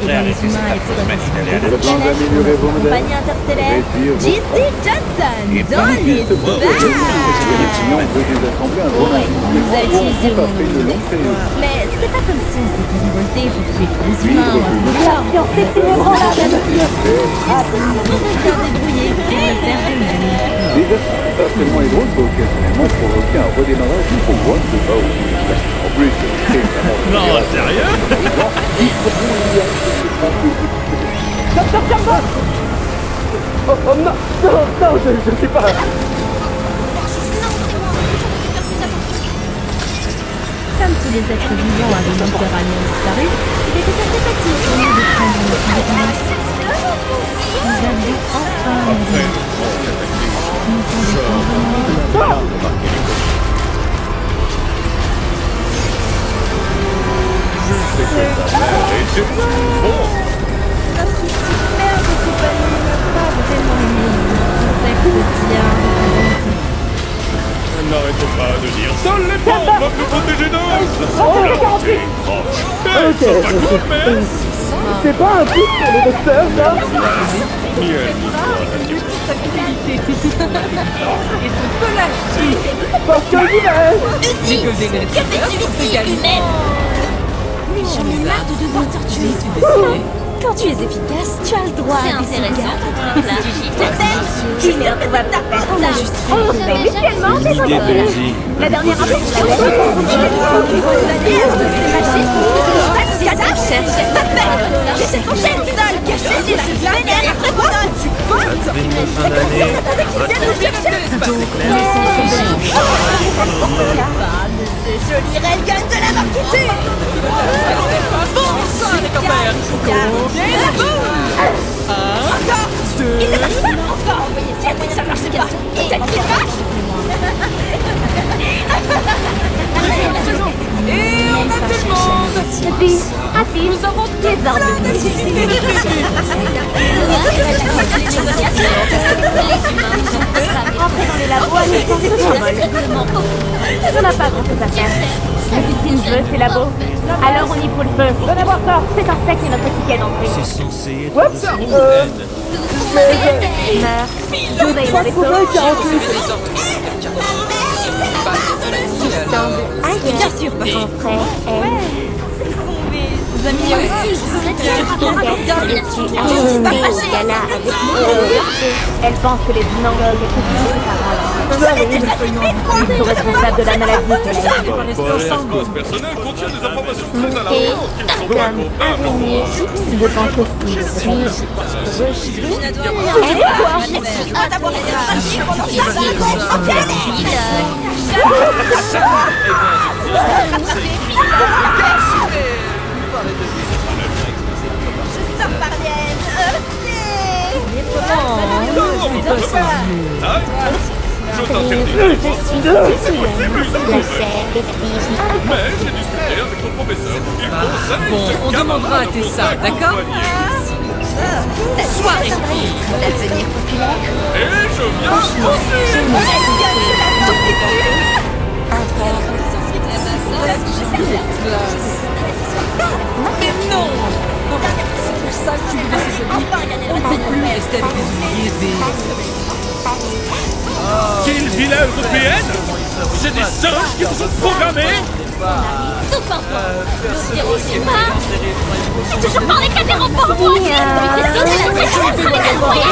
prêt à arrêter cette affreuse machine d'aller à la Afin d'améliorer vos modèles, Compagnie interstellaire, réduire vos JC Johnson, et dans manifeste l'histoire. sinon on peut désassembler un drone Vous allez utiliser pas fait de longue série. Mais c'est pas comme si on s'était révolté pour tuer tous les humains. Alors, Bien débrouillé pour le faire de même. déjà, pas seulement les drones peuvent occasionnellement provoquer un redémarrage du drone de bas au bout. En plus, c'est extrêmement Non, sérieux? Oh non, non, je sais pas. Comme tous les êtres vivants avaient littéralement disparu, il était assez facile pour nous de prendre notre indépendance. Nous avions enfin notre super petit panier n'a pas vraiment aimé le concept de bien. N'arrêtez pas de dire seuls les pauvres peuvent nous protéger d'eux. C'est pas cool, mais... C'est pas un truc pour le docteur, ça? Parce que Lucie, que fais-tu ici, humaine? J'en ai marre de devoir torturer, tu décides. Quand tu es efficace, tu as le droit C'est à des intéressant, Je suis introuvable ta personne. On s'est mutuellement désolé. La dernière fois, j'étais son chef seul, caché sous la vénère après moi. Tu votes? Fin d'année, Ce joli railgun de la mort qui tue. Bon sang, les copains! Encore. Il ne marche pas encore. Ça marche pas. Peut-être qu'il marche. Et on a tout le monde! Nous avons plein d'activités de prévues! Rentrer dans les labos à l'essence de survol. On n'a pas grand-chose à faire. La piscine veut ces labos. Alors on y fout le feu. Donnez voir ça. C'est un sec et notre ticket d'entrée. c'est censé être Meurs. Vous avez une vaisseau. Bien sûr, en frais. Vos amis aussi! Elle pense que les humains ont été ils sont responsables de la maladie. L'espace personnel contient des informations très alarmantes qui ne sont pas comptables. Je pense aussi. Elle est quoi? Je t'interdis d'aller voir si c'est plus mais j'ai discuté avec ton professeur. Il conseille Bon, ce on gamin demandera à de Tessa, contact d'accord? soigné. Soirée! L'avenir populaire. Et je viens aussi. Mais non! C'est pour ça que tu veux laisser cette vie. On ne peut plus rester avec des ouvriers Quelle vilaine européenne! J'ai des singes qui se sont programmés! Tout en ne dérangez pas! C'est toujours par les caméras pour moi!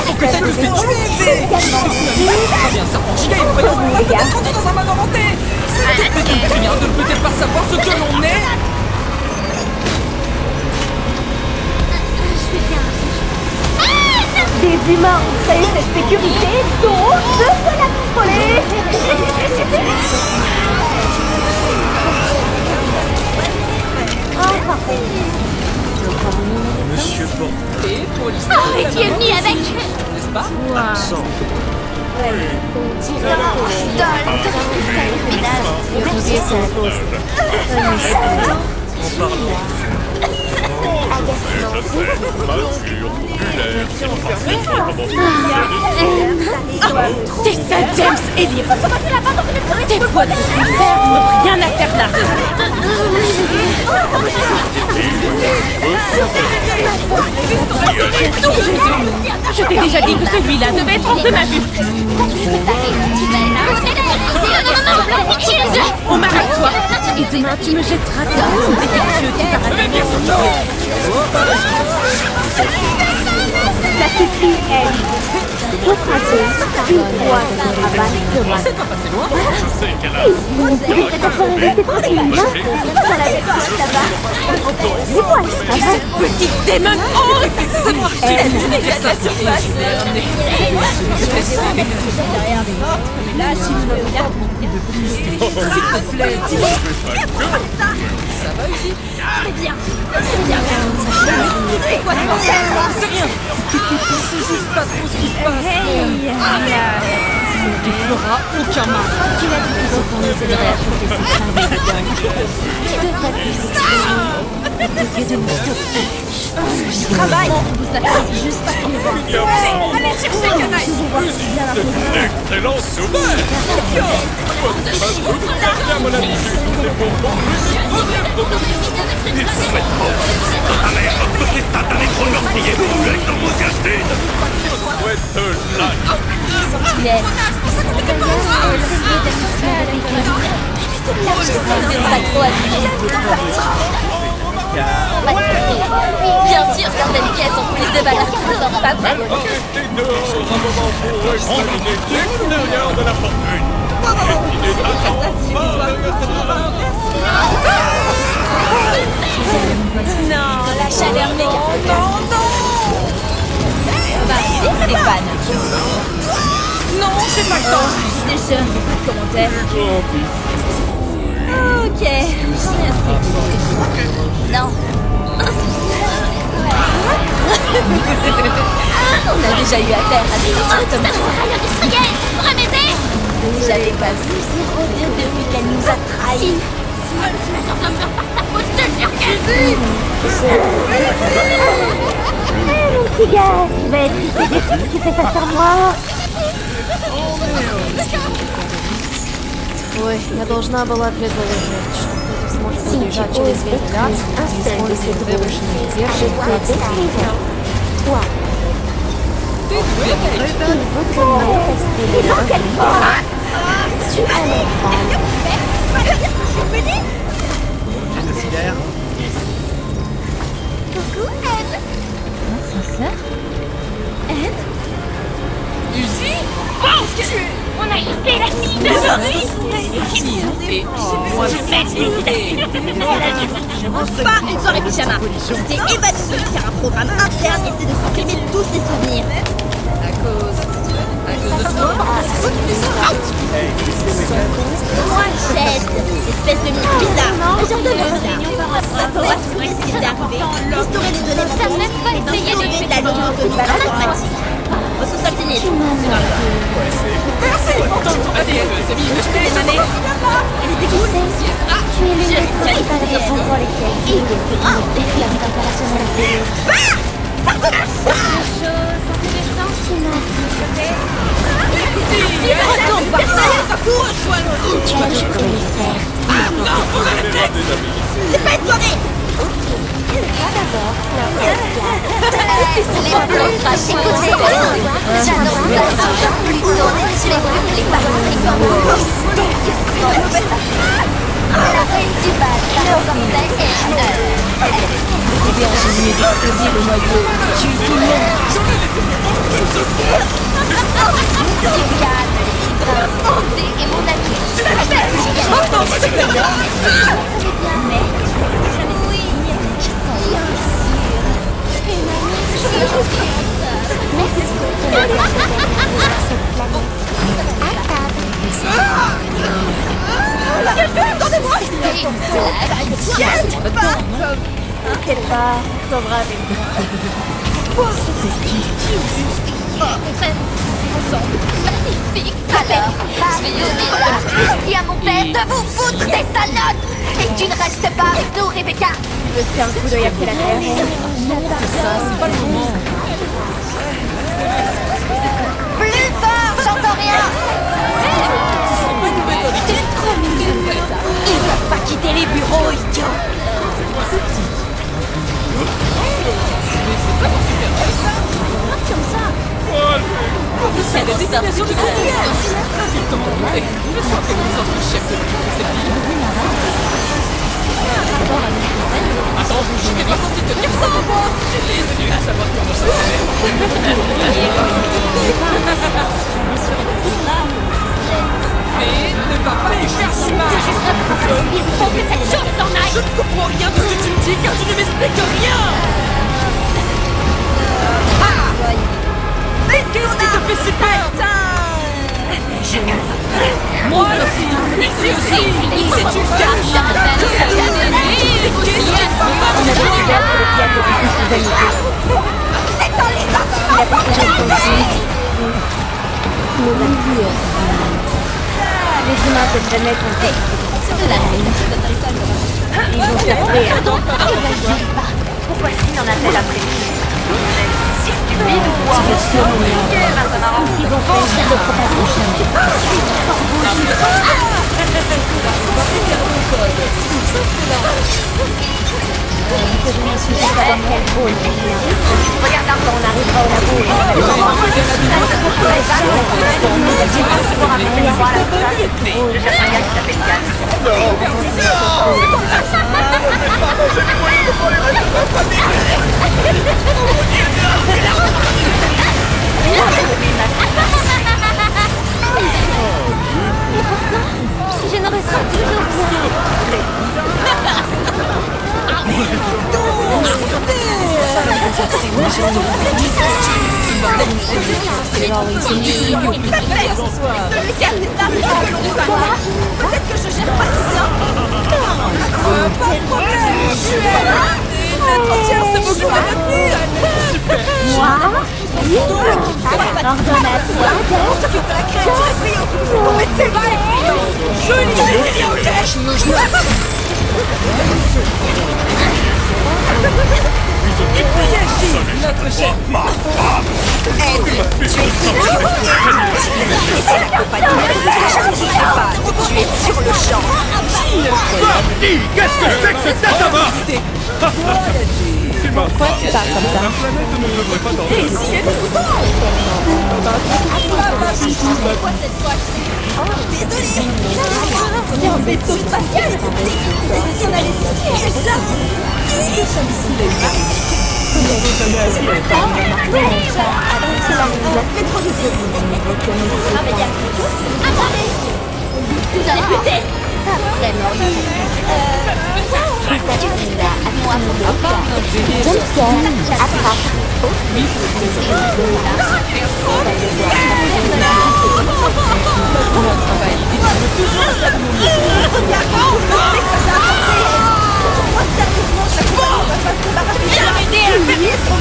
Faut que t'aies tous les tués! Très bien, ça prend giga et voyons, on peut être rendu dans un mode inventé! C'est peut-être bien de peut-être pas savoir ce que l'on est! Des humains ont créé cette sécurité, donc je peux la contrôler. Oh, parfait. Monsieur Porte, Et police, Oh, et qui est venu avec? n'est-ce pas? absent. Donne. En parlant. Je sais, mature, populaire, T'es ça, James Elliot. Tes poids de faire n'ont rien à faire là. Je t'ai déjà dit que celui-là devait être hors de ma vue. On m'arrête, toi. Et demain, tu me jetteras dans ce défectueux qui paraît. Ça suffit, elle. Pour tracer une fois de travail de moi. C'est pas passé loin. je sais qu'elle a Petite démon. Oh, excusez-moi. Tu l'as vu, mais il y a de la surface. Là, si tu me regardes, mon petit s'il te plaît, dis-moi. Ça va, Uzi? C'est bien. C'est bien. C'est quoi de bordel? C'est rien. C'est juste pas trop ce qui se passe. Tu feras aucun mal. Tu l'as dit plutôt qu'on nous aiderait à choper ces charmes de dingue. Tu devrais plus s'exprimer. Je travaille. Ça passe juste pas comme ça. Allez chercher Canaille. excellente nouvelle. Bien mon ami, c'est pour Bien sûr, certaines pièces ont plus de valeur que d'autres, pas vrai? Restez dehors un moment pour examiner l'extérieur de la fortune. Il est Non, la chaleur négative. Non. Va arriver, Stéphane. Non, j'ai pas le temps. Déjà, commentaire. Ok, merci. Non. On a déjà eu affaire à des choses comme ça. J'avais pas vu depuis qu'elle nous a trahis. Mon petit gars, tu vas être triste si tu fais ça sur moi. Ой, я должна была предположить, что кто-то сможет убежать через вентиляцию и использовать выброшенные держи для действия. Coucou, Ed. Ed? Uzi? On a quitté la fille de Maurice. Pas une soirée pyjama. J'étais évanouie car un programme interne essaie de supprimer tous ses souvenirs. À cause de toi? Moi, j'aide. Espèce de mec bizarre. Un genre de bizarre. Ça pourrait trouver ce qui est arrivé. Restaurer les données manquantes. Et d'instaurer la ligne de balance automatique. Au sous-sol sinistre. Allez, les amis, je peux les amener. Elle était cool. Tu es l'une des principales raisons pour lesquelles il est la personnalité. Retourne voir ça. Tu as tout comme c'est pas une soirée. D'abord, T'inquiète pas, on sauvera avec moi. C'était qui? Ensemble. Magnifique. Alors, je vais donner la dis à mon père de vous foutre des sales notes. Et tu ne restes pas avec nous, Rebecca. Tu veux faire un coup d'œil après la terre? C'est ça, c'est pas le moment. Plus fort, j'entends rien. T'es trop mignon. Ils peuvent pas quitter les bureaux, idiot. Comme ça. C'est des déterminations de carrière. Tu te rends compte? Je sens que vous êtes le chef de cette ville. Attends, j'étais pas censé te dire ça, moi. J'étais venu savoir comment ça se fait. Mais ne va pas les faire si mal. Il faut que cette chose s'en aille. Je ne comprends rien de ce que tu me dis car tu ne m'expliques rien. Mais qu'est-ce qui te fait si peur? Moi aussi, ici aussi, c'est une carte. C'est dans les Les humains cette planète ont fait. C'est de la haine. Ils ont cherché un Pardon, pourquoi est-ce qu'il en a-t-elle après? Si tu mets le bois, ils ont fait une de propagation. regarde là, Quand on arrivera au labo, je cherche un gars qui s'appelle Yann. je ne ressens toujours Peut-être que je gère pas tout ça. Pas de problème, je suis là. L'entretien, c'est beaucoup de venir. moi. Ordonnateur. Notre chef. Tu es sur le champ. Marty, qu'est-ce que c'est que ce tatama? Tu m'as pas. La planète ne devrait pas t'en C'est un vaisseau spatial. Si on allait ici, et là. Vous allez péter. Viens m'aider à faire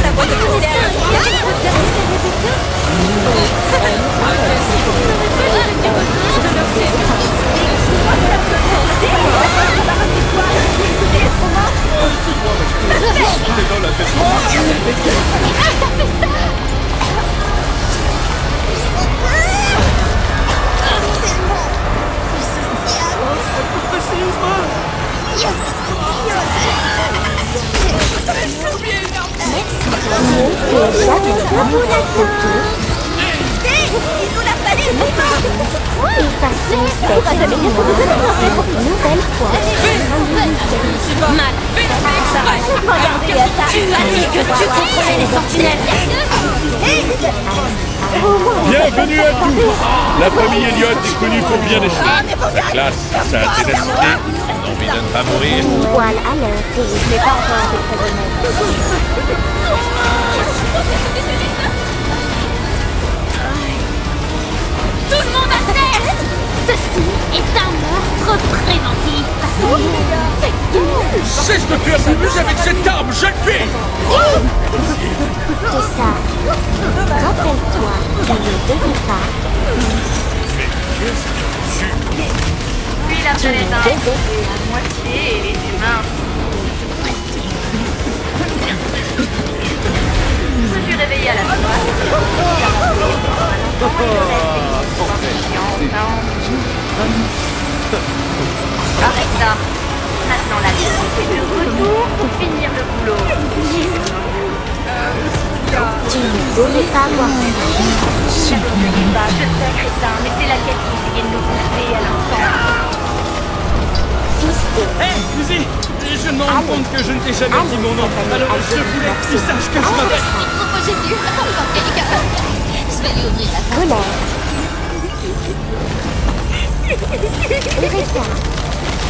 la boîte de Nouvelle fois. Mal. Que tu contrôlais les sentinelles. Bienvenue à tous. La famille Elliott est connue pour bien des choses. Sa classe, sa ténacité, l'envie de ne pas mourir. Voilà, alors, je n'ai pas encore été très honnête. Tout le monde à terre. Ceci est un meurtre préventif. Cesse de faire s'amuser avec cette arme, jeune fille. C'est ça. Rappelle-toi, tu ne devais pas. Puis la planète a la moitié et les humains. Je me suis réveillée à la Arrête ça. Maintenant la vie est de retour pour finir le boulot. Tu ne devais pas avoir Je sais, crétin, mais c'est la quête qui essayait de nous pousser à l'instant. Hé, Lucy, je me rends compte que je ne t'ai jamais dit mon nom. Alors je voulais que tu saches que je m'appelle... Oh Jésus, encore quelqu'un. Je vais lui ouvrir la colère. Eureka.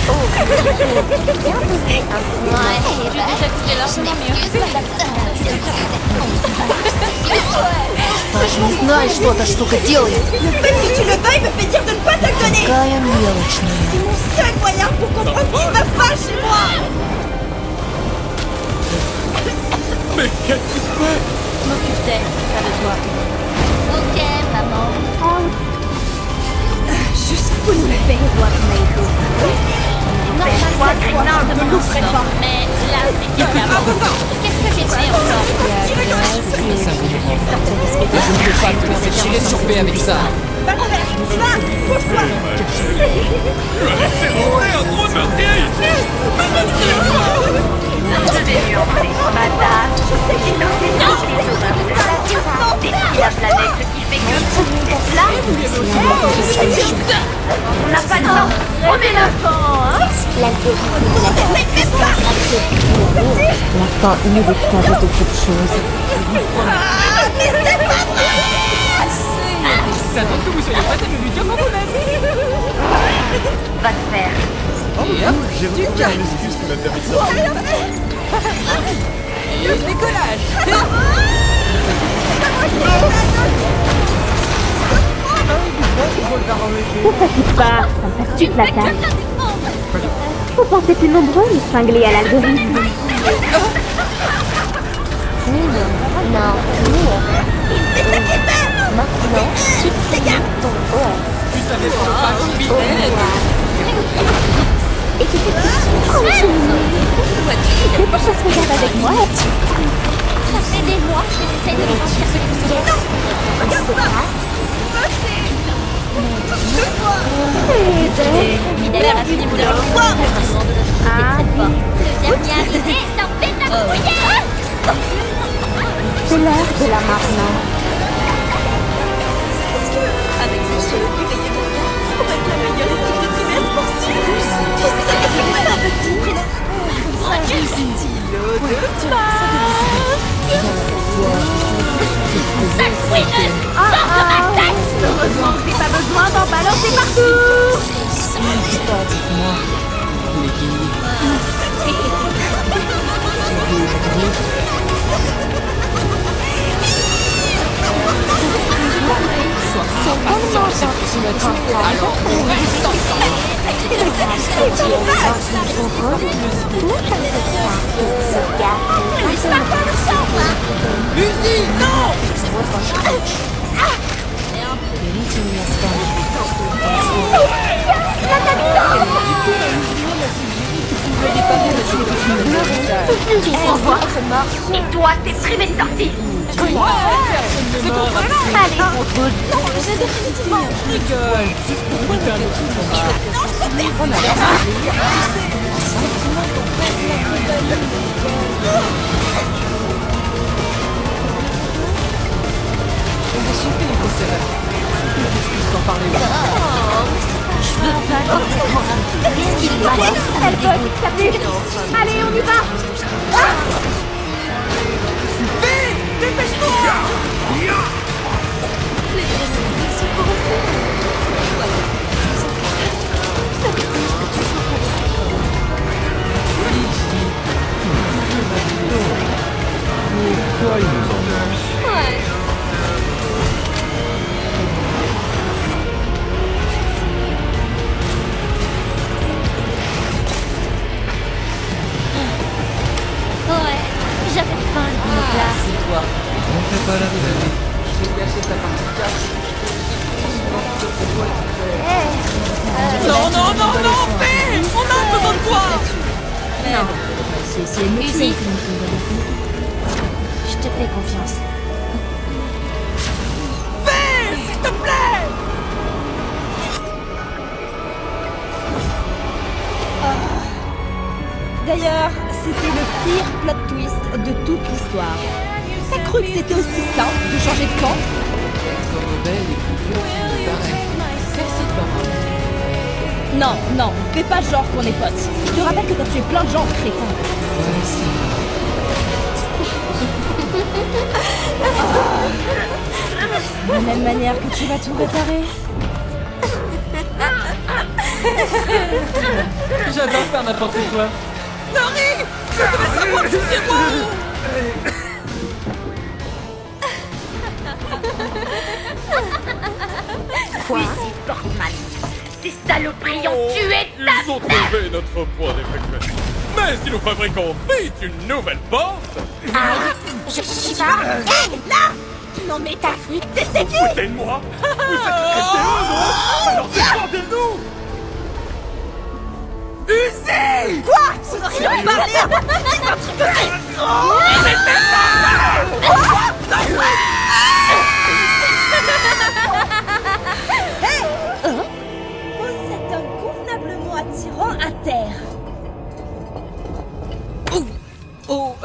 Oh, bien posé. Ouais, j'ai déjà coupé leur Не знаю, что эта штука делает. Le fait que tu le veuilles me fait dire de ne pas te le donner. Какая мелочная. C'est mon seul moyen pour comprendre qu'il va pas chez moi. Mais qu'est-ce que tu fais? m'occuper, pas de toi. Ok, maman. Jusqu'où nous la paix. Non, toi, crétin, je me lancerai pas. Mais là, c'est différent. Qu'est-ce que j'ai fait encore? Je ne peux pas te laisser tirer sur B avec ça. Va te faire. Va, bouge-toi. Tu as laissé rentrer un gros meurtrier ici. Je vais lui enlever ma date. Je sais qu'il a fait les horreurs de la Terre. Détruire la planète, ce qui fait que... Là, on n'a pas le temps. Remets-le. La fin inéluctable de toute chose. Ça donne que vous soyez prête à me lui dire quand vous l'aimez. Va te faire. Et hop, J'ai retrouvé une excuse qui m'a permis de sortir. le décollage. Ne fatigue pas, ça me passe toute la tâche. Vous pensez plus nombreux, les cinglés à l'algorithme. Mille. Non, mille. Maintenant, supprime ton OS. Tu savais pas combiner. Et tu fais plus de pourquoi ça se regarde avec moi là-dessus? Ça fait des mois que j'essaie de mentir ce que c'est. Fidèle à la fille de leur foi. Le dernier arrivé est un bêta couillère. C'est l'heure de la maintenant. Avec cette chaleur qui rayait mon cœur, on va être la meilleure équipe de trimestre pour Sirius. Tu sais que c'est ça, petit prénom. Stylo de Heureusement que j'ai pas besoin d'en balancer partout. Alors, on reste ensemble. Lucy, non! Et toi, t'es privé de sortie. C'est contre Allez, on bouge. J'ai définitivement. rigole. Juste pour goûter un petit J'ai fait les concerts. Je peux t'en parler. Je veux pas comprendre. Qu'est-ce qu'il doit être? Elle veut taper. Allez, on y va. Vite, dépêche-toi. Ouais, j'avais faim, Nicolas. C'est toi. On fait pas la nouvelle. Je vais gâcher ta partie de cash. Non, non, non, non, fais. On a besoin de toi. Non. C'est une Uzi. musique. Je te fais confiance. Fais, s'il te plaît. D'ailleurs, c'était le pire plot twist de toute l'histoire. T'as cru que c'était aussi simple de changer de camp? Être rebelle est plus dur qu'il ne paraît. Merci de parole. Non, non, fais pas genre qu'on est potes. Je te rappelle que t'as tué plein de gens, crétin. Ouais, c'est De la même manière que tu vas tout réparer. J'adore faire n'importe quoi. Nori, je devais savoir que c'est moi. Quoi? Ces saloperies ont tué ta... Ils ont trouvé notre point d'évacuation. Mais si nous fabriquons vite une nouvelle porte, Je suis pas... Hé, là! Non mais t'as cru que t'étais qui? foutez de moi. Vous êtes restés eux, non? Alors défendez-nous. Uzi! Quoi? Tu n'as rien parlé! Dis un truc de Pose cet homme convenablement attirant à terre. Oh,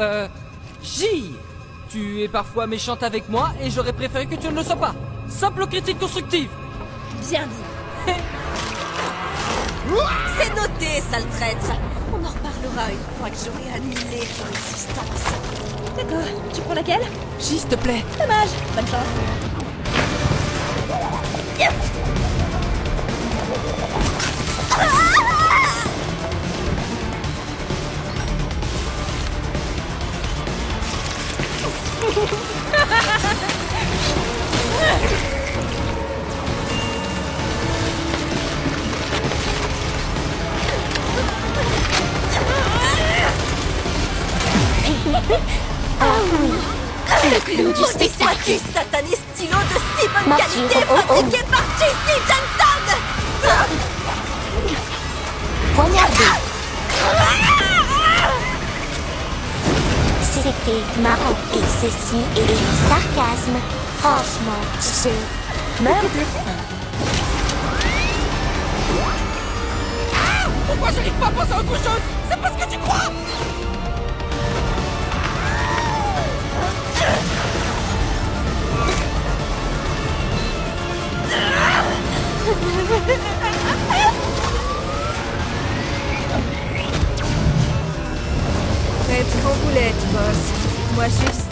J! Tu es parfois méchante avec moi et j'aurais préféré que tu ne le sois pas. Simple critique constructive. Bien dit. C'est noté, sale traître. On en reparlera une fois que j'aurai annulé ton existence. D'accord, tu prends laquelle? J, s'il te plaît. Dommage, bonne chance. Le clou du spectacle. Satané stylo de si bonne qualité fabriqué par J.C. Johnson. Poignardé. C'était marrant et ceci est du sarcasme. Franchement, je meurs de faim. Pourquoi je n'ai pas pensé à autre chose? C'est parce que tu crois. Faites vos boulettes, boss. Moi juste...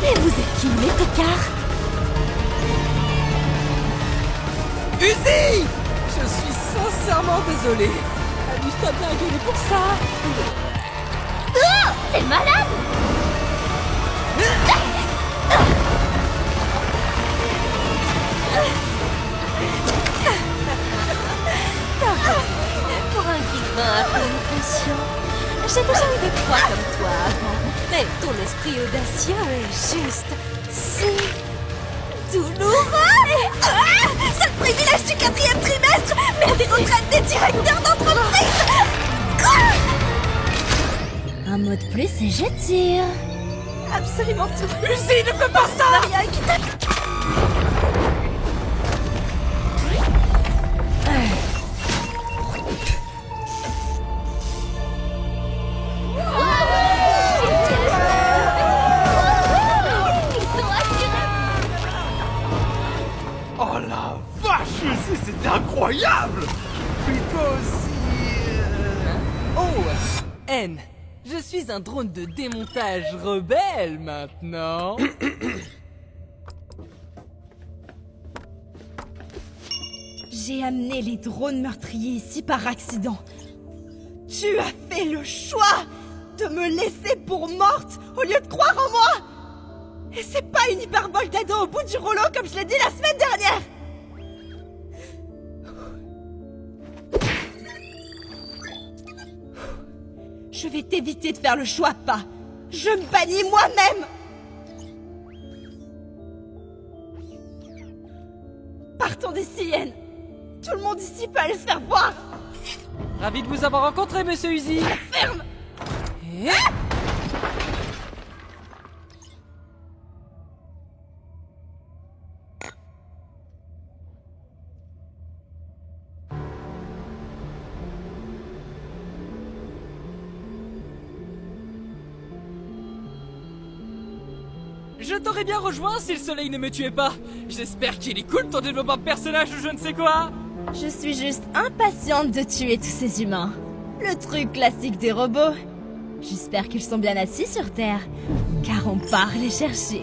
Et vous êtes qui, mes tocards? Uzi! Je suis sincèrement désolé. Amuse-toi bien à gueuler pour ça. T'es malade? Pour un grippin à pleine pression. J'ai déjà eu des proies comme toi avant. Mais ton esprit audacieux est juste si douloureux. C'est le privilège du 4e trimestre, mais des retraites des directeurs d'entreprise. Un mot de plus et je tire. Absolument tout. Uzi, ne fais pas ça! Rien qui t'a... N. Je suis un drone de démontage rebelle maintenant. J'ai amené les drones meurtriers ici par accident. Tu as fait le choix de me laisser pour morte au lieu de croire en moi. Et c'est pas une hyperbole d'ado au bout du rouleau comme je l'ai dit la semaine dernière. Je vais t'éviter de faire le choix pas. Je me bannis moi-même. Partons d'ici, Yen. Tout le monde ici peut aller se faire voir. Ravi de vous avoir rencontré, monsieur Uzi. Ferme. Et... Je t'aurais bien rejoint si le soleil ne me tuait pas. J'espère qu'il est cool ton développement de personnage ou je ne sais quoi. Je suis juste impatiente de tuer tous ces humains. Le truc classique des robots. J'espère qu'ils sont bien assis sur Terre, car on part les chercher.